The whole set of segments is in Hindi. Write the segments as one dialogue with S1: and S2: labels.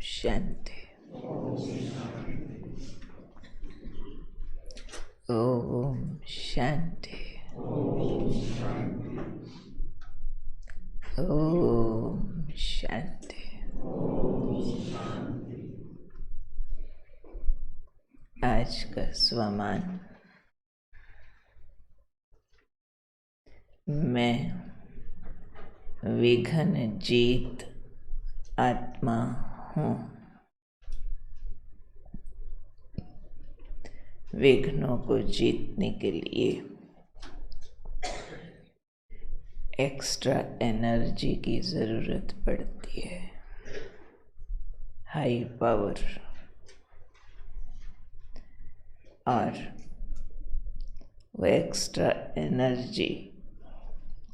S1: शांति। ओम शांति। ओम शांति। आज का स्वमान। मैं विघ्न जीत आत्मा हूँ। विघ्नों को जीतने के लिए एक्स्ट्रा एनर्जी की जरूरत पड़ती है, हाई पावर। और वो एक्स्ट्रा एनर्जी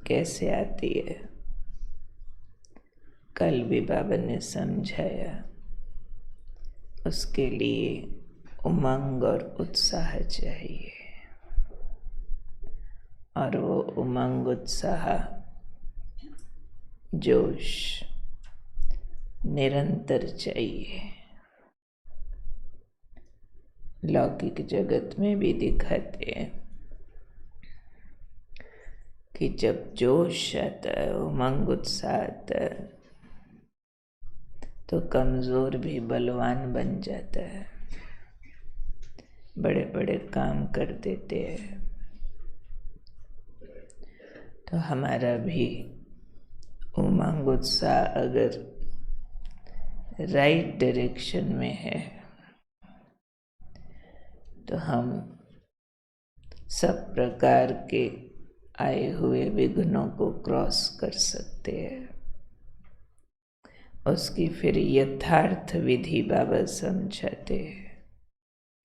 S1: कैसे आती है, कल भी बाबा ने समझाया। उसके लिए उमंग और उत्साह चाहिए, और वो उमंग, उत्साह, जोश निरंतर चाहिए। लौकिक जगत में भी दिखाते हैं कि जब जोश आता है, उमंग, उत्साह आता है, तो कमजोर भी बलवान बन जाता है, बड़े बड़े काम कर देते हैं। तो हमारा भी उमंग, उत्साह अगर राइट डायरेक्शन में है तो हम सब प्रकार के आए हुए विघ्नों को क्रॉस कर सकते हैं। उसकी फिर यथार्थ विधि बाबा समझाते हैं,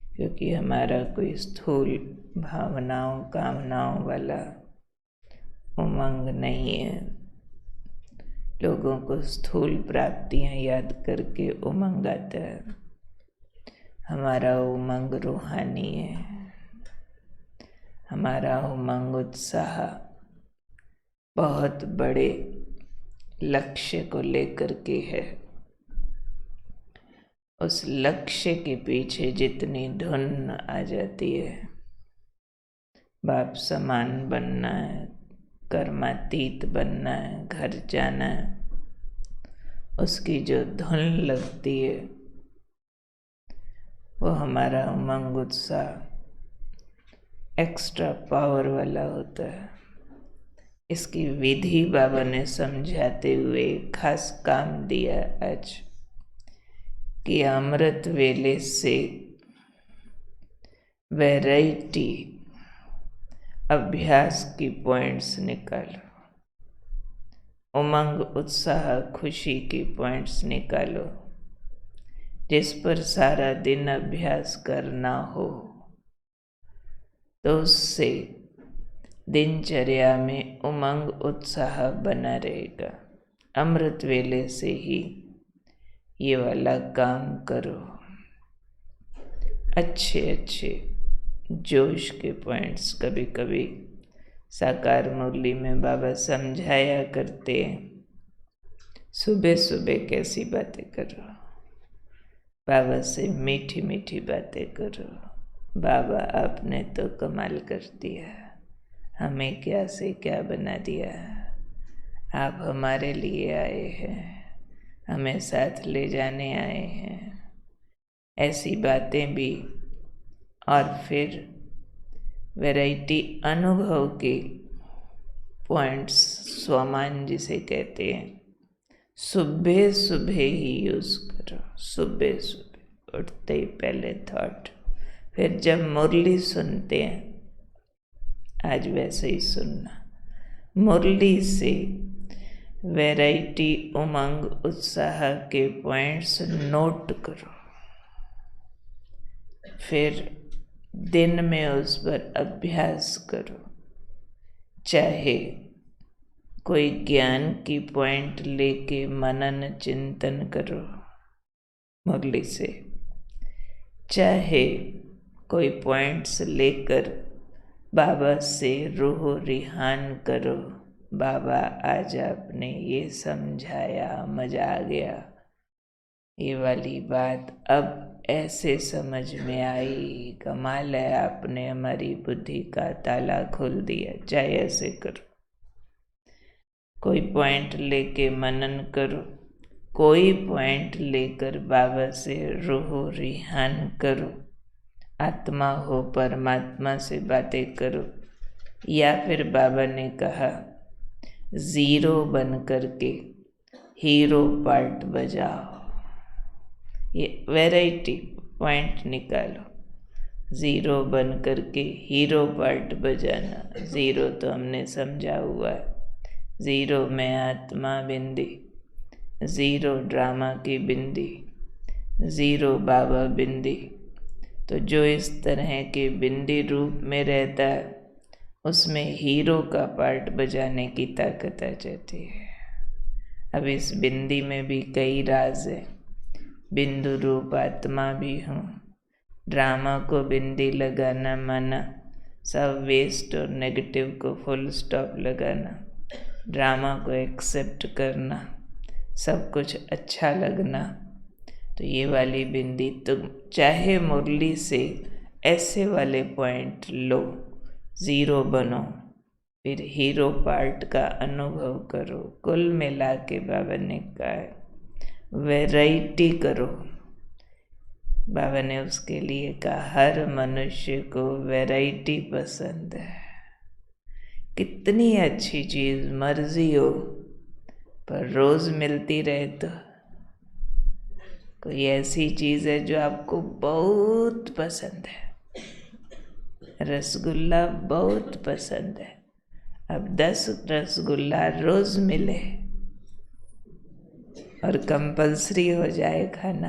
S1: क्योंकि हमारा कोई स्थूल भावनाओं, कामनाओं वाला उमंग नहीं है। लोगों को स्थूल प्राप्तियां याद करके उमंग आता है। हमारा उमंग रूहानी है। हमारा उमंग, उत्साह बहुत बड़े लक्ष्य को लेकर के है। उस लक्ष्य के पीछे जितनी धुन आ जाती है, बाप समान बनना है, कर्मातीत बनना है, घर जाना है, उसकी जो धुन लगती है, वो हमारा उमंग, उत्साह एक्स्ट्रा पावर वाला होता है। इसकी विधि बाबा ने समझाते हुए खास काम दिया आज, कि अमृत वेले से वैरायटी अभ्यास की पॉइंट्स निकालो। उमंग, उत्साह, खुशी की पॉइंट्स निकालो, जिस पर सारा दिन अभ्यास करना हो, तो उससे दिनचर्या में उमंग, उत्साह बना रहेगा। अमृत वेले से ही ये वाला काम करो। अच्छे अच्छे जोश के पॉइंट्स कभी कभी साकार मुरली में बाबा समझाया करते हैं। सुबह सुबह कैसी बातें करो, बाबा से मीठी मीठी बातें करो। बाबा आपने तो कमाल कर दिया, हमें क्या से क्या बना दिया। आप हमारे लिए आए हैं, हमें साथ ले जाने आए हैं। ऐसी बातें भी। और फिर वैरायटी अनुभव के पॉइंट्स, स्वमान जिसे कहते हैं, सुबह सुबह ही यूज करो। सुबह सुबह उठते ही पहले थॉट, फिर जब मुरली सुनते हैं, आज वैसे ही सुनना। मुरली से वैरायटी, उमंग, उत्साह के पॉइंट्स नोट करो। फिर दिन में उस पर अभ्यास करो। चाहे कोई ज्ञान की पॉइंट लेके मनन चिंतन करो मुरली से, चाहे कोई पॉइंट्स लेकर बाबा से रूह रिहान करो। बाबा आज आपने ये समझाया, मजा आ गया, ये वाली बात अब ऐसे समझ में आई। कमाल है, आपने हमारी बुद्धि का ताला खोल दिया। चाहे ऐसे करो, कोई पॉइंट लेके मनन करो, कोई पॉइंट लेकर बाबा से रूह रिहान करो, आत्मा हो परमात्मा से बातें करो, या फिर बाबा ने कहा जीरो बन करके हीरो पार्ट बजाओ। ये वैरायटी पॉइंट निकालो। जीरो बन करके हीरो पार्ट बजाना। जीरो तो हमने समझा हुआ है, जीरो में आत्मा बिंदी, जीरो ड्रामा की बिंदी, जीरो बाबा बिंदी। तो जो इस तरह के बिंदी रूप में रहता है उसमें हीरो का पार्ट बजाने की ताकत आ जाती है। अब इस बिंदी में भी कई राज है। बिंदु रूप आत्मा भी हूँ। ड्रामा को बिंदी लगाना माना सब वेस्ट और नेगेटिव को फुल स्टॉप लगाना, ड्रामा को एक्सेप्ट करना, सब कुछ अच्छा लगना। तो ये वाली बिंदी तुम चाहे मुरली से ऐसे वाले पॉइंट लो, जीरो बनो, फिर हीरो पार्ट का अनुभव करो। कुल मिला के बाबा ने कहा है वैरायटी करो। बाबा ने उसके लिए कहा हर मनुष्य को वैरायटी पसंद है। कितनी अच्छी चीज मर्जी हो पर रोज मिलती रहे तो। कोई ऐसी चीज है जो आपको बहुत पसंद है, रसगुल्ला बहुत पसंद है, अब 10 रसगुल्ला रोज मिले और कंपल्सरी हो जाए खाना,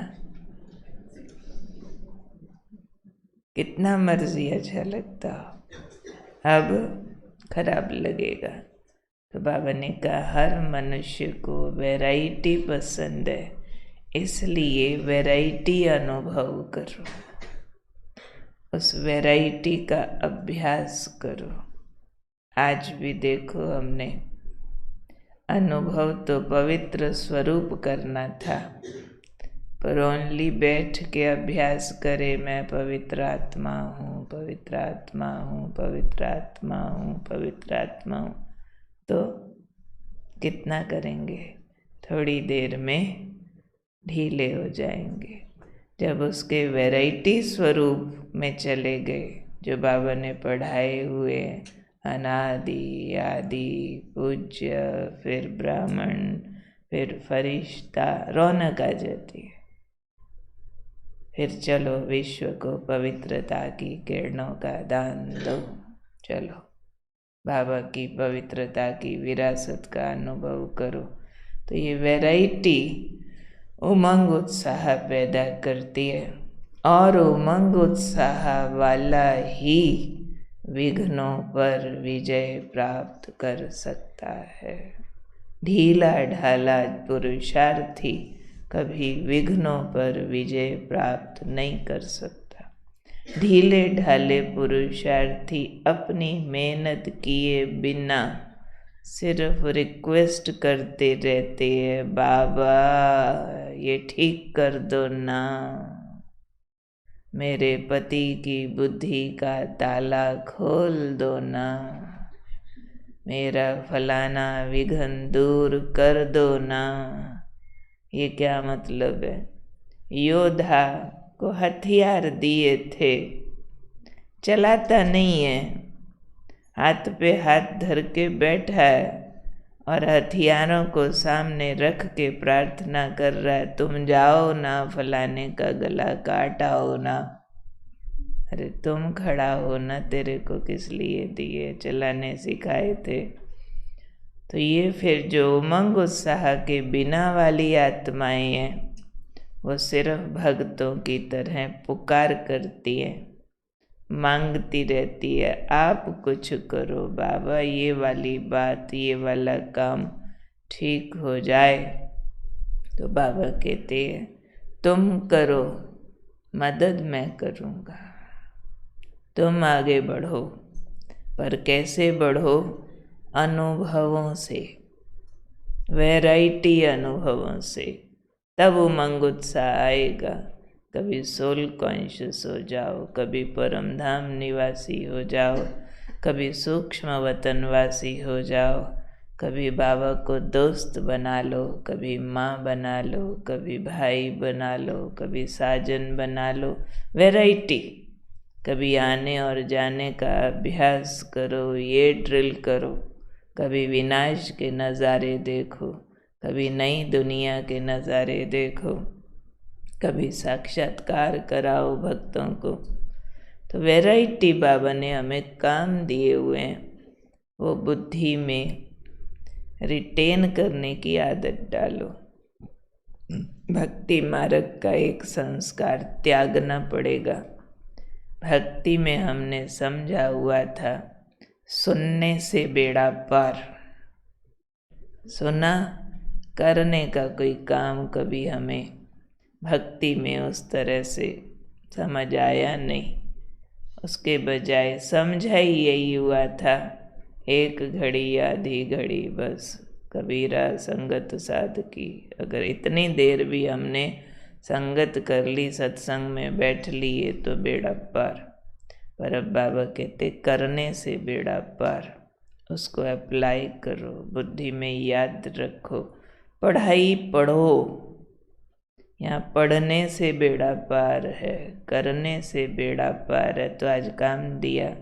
S1: कितना मर्जी अच्छा लगता हो, अब खराब लगेगा। तो बाबा ने कहा हर मनुष्य को वैरायटी पसंद है, इसलिए वैरायटी अनुभव करो, उस वैरायटी का अभ्यास करो। आज भी देखो, हमने अनुभव तो पवित्र स्वरूप करना था, पर ओनली बैठ के अभ्यास करे मैं पवित्र आत्मा हूँ, पवित्र आत्मा हूँ, पवित्र आत्मा हूँ, पवित्र आत्मा हूँ, तो कितना करेंगे? थोड़ी देर में ढीले हो जाएंगे। जब उसके वैरायटी स्वरूप में चले गए, जो बाबा ने पढ़ाए हुए अनादि आदि पूज्य, फिर ब्राह्मण, फिर फरिश्ता, रौनक आ जाती है। फिर चलो विश्व को पवित्रता की किरणों का दान दो, चलो बाबा की पवित्रता की विरासत का अनुभव करो। तो ये वैरायटी उमंग उत्साह पैदा करती है, और उमंग उत्साह वाला ही विघ्नों पर विजय प्राप्त कर सकता है। ढीला ढाला पुरुषार्थी कभी विघ्नों पर विजय प्राप्त नहीं कर सकता। ढीले ढाले पुरुषार्थी अपनी मेहनत किए बिना सिर्फ रिक्वेस्ट करते रहते हैं, बाबा ये ठीक कर दो ना, मेरे पति की बुद्धि का ताला खोल दो ना, मेरा फलाना विघ्न दूर कर दो ना। ये क्या मतलब है? योद्धा को हथियार दिए थे, चलाता नहीं है, हाथ पे हाथ धर के बैठा है और हथियारों को सामने रख के प्रार्थना कर रहा है, तुम जाओ ना, फलाने का गला काटाओ ना। अरे तुम खड़ा हो ना, तेरे को किस लिए दिए? चलाने सिखाए थे। तो ये फिर जो उमंग उत्साह के बिना वाली आत्माएं हैं, वो सिर्फ भक्तों की तरह पुकार करती है, मांगती रहती है, आप कुछ करो बाबा, ये वाली बात, ये वाला काम ठीक हो जाए। तो बाबा कहते हैं तुम करो, मदद मैं करूँगा, तुम आगे बढ़ो। पर कैसे बढ़ो? अनुभवों से, वैरायटी अनुभवों से। तब उमंग उत्साह आएगा। कभी सोल कॉन्शियस हो जाओ, कभी परम धाम निवासी हो जाओ, कभी सूक्ष्म वतनवासी हो जाओ, कभी बाबा को दोस्त बना लो, कभी माँ बना लो, कभी भाई बना लो, कभी साजन बना लो। वैरायटी। कभी आने और जाने का अभ्यास करो, ये ड्रिल करो। कभी विनाश के नज़ारे देखो, कभी नई दुनिया के नज़ारे देखो, कभी साक्षात्कार कराओ भक्तों को। तो वैरायटी बाबा ने हमें काम दिए हुए हैं, वो बुद्धि में रिटेन करने की आदत डालो। भक्ति मार्ग का एक संस्कार त्यागना पड़ेगा। भक्ति में हमने समझा हुआ था सुनने से बेड़ा पार। सुना, करने का कोई काम कभी हमें भक्ति में उस तरह से समझ आया नहीं। उसके बजाय समझा ही यही हुआ था, एक घड़ी आधी घड़ी बस कबीरा संगत साध की। अगर इतनी देर भी हमने संगत कर ली, सत्संग में बैठ लिए तो बेड़ा पार। पर अब बाबा कहते करने से बेड़ा पार। उसको अप्लाई करो, बुद्धि में याद रखो, पढ़ाई पढ़ो। यहाँ पढ़ने से बेड़ा पार है, करने से बेड़ा पार है। तो आज काम दिया,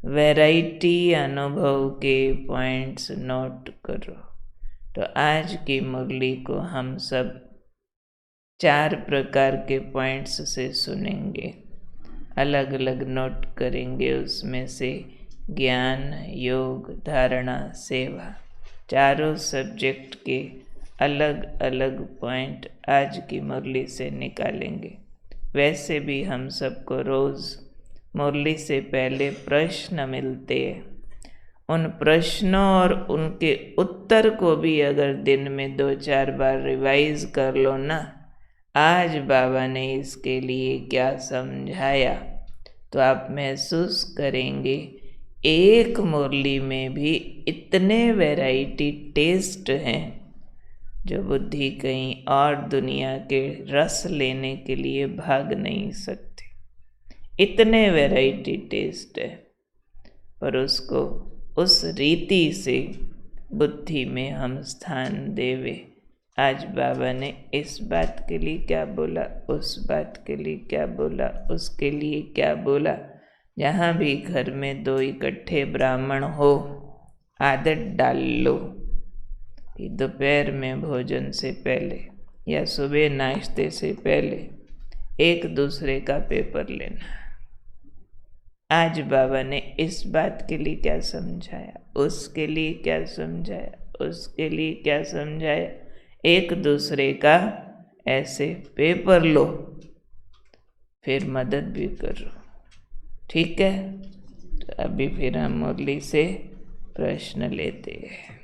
S1: वैरायटी अनुभव के पॉइंट्स नोट करो। तो आज की मुरली को हम सब 4 प्रकार के पॉइंट्स से सुनेंगे, अलग अलग नोट करेंगे। उसमें से ज्ञान, योग, धारणा, सेवा, चारों सब्जेक्ट के अलग अलग पॉइंट आज की मुरली से निकालेंगे। वैसे भी हम सबको रोज़ मुरली से पहले प्रश्न मिलते हैं। उन प्रश्नों और उनके उत्तर को भी अगर दिन में 2-4 बार रिवाइज कर लो ना, आज बाबा ने इसके लिए क्या समझाया, तो आप महसूस करेंगे एक मुरली में भी इतने वैरायटी टेस्ट हैं जो बुद्धि कहीं और दुनिया के रस लेने के लिए भाग नहीं सकती। इतने वैरायटी टेस्ट है, पर उसको उस रीति से बुद्धि में हम स्थान देवे। आज बाबा ने इस बात के लिए क्या बोला, उस बात के लिए क्या बोला, उसके लिए क्या बोला। जहाँ भी घर में 2 इकट्ठे ब्राह्मण हो, आदत डाल लो कि दोपहर में भोजन से पहले या सुबह नाश्ते से पहले एक दूसरे का पेपर लेना। आज बाबा ने इस बात के लिए क्या समझाया, उसके लिए क्या समझाया, उसके लिए क्या समझाया, एक दूसरे का ऐसे पेपर लो, फिर मदद भी करो। ठीक है, तो अभी फिर हम मुरली से प्रश्न लेते हैं।